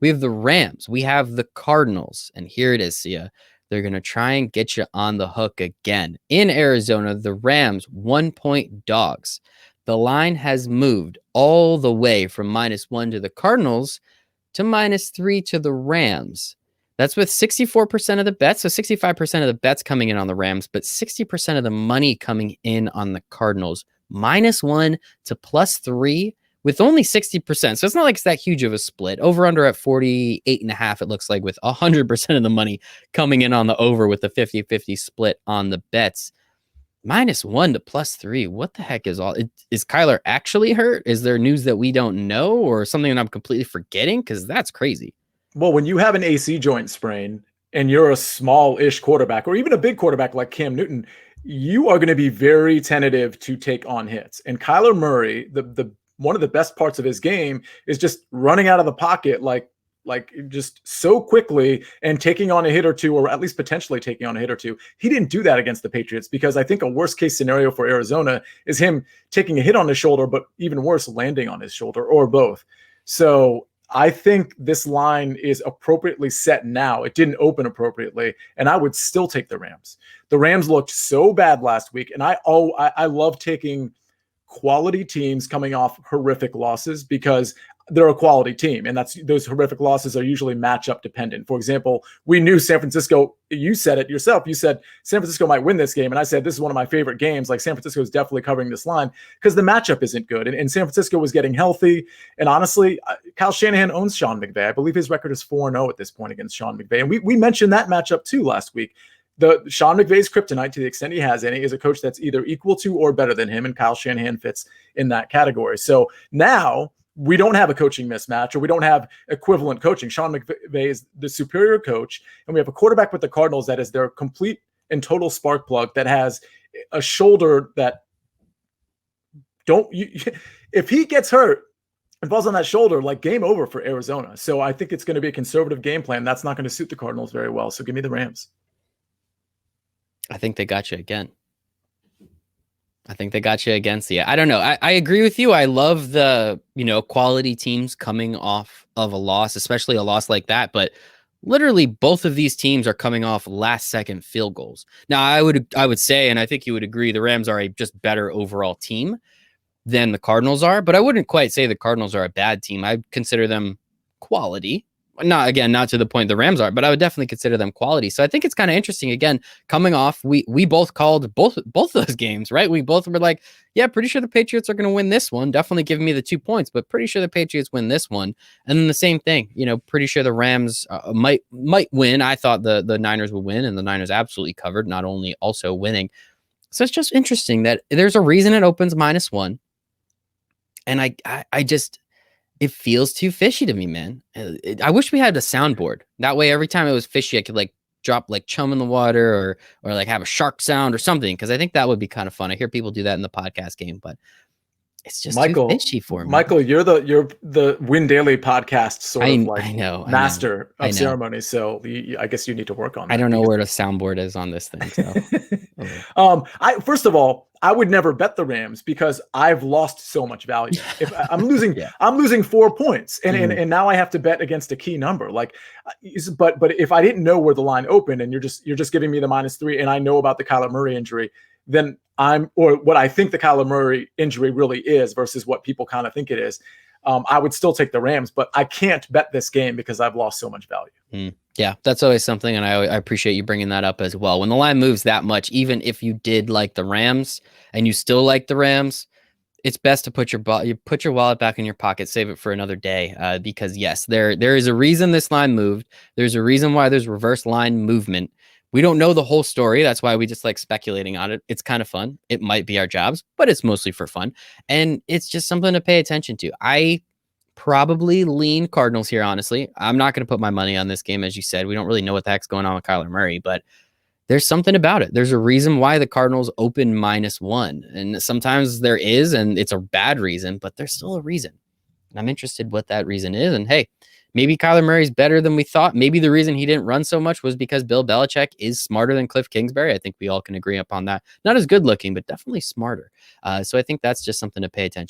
We have the Rams. We have the Cardinals. And here it is, Sia. They're going to try and get you on the hook again. In Arizona, the Rams, 1-point dogs. The line has moved all the way from -1 to the Cardinals to -3 to the Rams. That's with 64% of the bets. So 65% of the bets coming in on the Rams, but 60% of the money coming in on the Cardinals. -1 to +3 with only 60%. So it's not like it's that huge of a split. Over under at 48.5, it looks like, with 100% of the money coming in on the over with the 50-50 split on the bets. -1 to +3. What the heck is Kyler actually hurt? Is there news that we don't know or something that I'm completely forgetting? Because that's crazy. Well, when you have an AC joint sprain and you're a small-ish quarterback or even a big quarterback like Cam Newton, you are going to be very tentative to take on hits. And Kyler Murray, the one of the best parts of his game is just running out of the pocket like just so quickly and taking on a hit or two, or at least potentially taking on a hit or two. He didn't do that against the Patriots because I think a worst case scenario for Arizona is him taking a hit on his shoulder, but even worse, landing on his shoulder or both. So I think this line is appropriately set now. It didn't open appropriately, and I would still take the Rams. The Rams looked so bad last week, and I love taking quality teams coming off horrific losses because they're a quality team, and those horrific losses are usually matchup dependent. For example, we knew San Francisco, you said it yourself, you said San Francisco might win this game, and I said this is one of my favorite games. Like, San Francisco is definitely covering this line because the matchup isn't good, and San Francisco was getting healthy. And honestly, Kyle Shanahan owns Sean McVay. I believe his record is 4-0 at this point against Sean McVay, and we mentioned that matchup too last week. The Sean McVay's kryptonite, to the extent he has any, is a coach that's either equal to or better than him, and Kyle Shanahan fits in that category. So now we don't have a coaching mismatch, or we don't have equivalent coaching. Sean McVay is the superior coach, and we have a quarterback with the Cardinals that is their complete and total spark plug, that has a shoulder that if he gets hurt and falls on that shoulder, like, game over for Arizona. So I think it's going to be a conservative game plan. That's not going to suit the Cardinals very well. So give me the Rams. I think they got you again. Sia. I don't know. I agree with you. I love the, quality teams coming off of a loss, especially a loss like that. But literally both of these teams are coming off last-second field goals. Now, I would say, and I think you would agree, the Rams are a just better overall team than the Cardinals are. But I wouldn't quite say the Cardinals are a bad team. I consider them quality. Not to the point the Rams are, but I would definitely consider them quality. So I think it's kind of interesting. Again, coming off, we both called both those games, right? We both were like, yeah, pretty sure the Patriots are going to win this one. Definitely giving me the 2 points, but pretty sure the Patriots win this one. And then the same thing, pretty sure the Rams might win. I thought the Niners would win, and the Niners absolutely covered, not only also winning. So it's just interesting that there's a reason it opens -1. And I just, it feels too fishy to me, man. I wish we had a soundboard. That way, every time it was fishy, I could drop chum in the water or have a shark sound or something. Because I think that would be kind of fun. I hear people do that in the podcast game, but it's just too fishy for me. Michael, you're the Win Daily podcast master of ceremonies. So I guess you need to work on that. I don't know where the soundboard is on this thing. So. First of all, I would never bet the Rams because I've lost so much value. If I'm losing, I'm losing 4 points, and now I have to bet against a key number. But if I didn't know where the line opened, and you're just giving me the -3, and I know about the Kyler Murray injury, then or what I think the Kyler Murray injury really is versus what people kind of think it is, I would still take the Rams, but I can't bet this game because I've lost so much value. Yeah, that's always something, and I appreciate you bringing that up as well. When the line moves that much, even if you did like the Rams and you still like the Rams, it's best to put your wallet back in your pocket, save it for another day, because yes, there is a reason this line moved. There's a reason why there's reverse line movement. We don't know the whole story. That's why we just like speculating on it. It's kind of fun. It might be our jobs, but it's mostly for fun. And it's just something to pay attention to. I probably lean Cardinals here, honestly. I'm not going to put my money on this game. As you said, we don't really know what the heck's going on with Kyler Murray, but there's something about it. There's a reason why the Cardinals open -1. And sometimes there is, and it's a bad reason, but there's still a reason. And I'm interested what that reason is. And hey, maybe Kyler Murray's better than we thought. Maybe the reason he didn't run so much was because Bill Belichick is smarter than Cliff Kingsbury. I think we all can agree upon that. Not as good looking, but definitely smarter. So I think that's just something to pay attention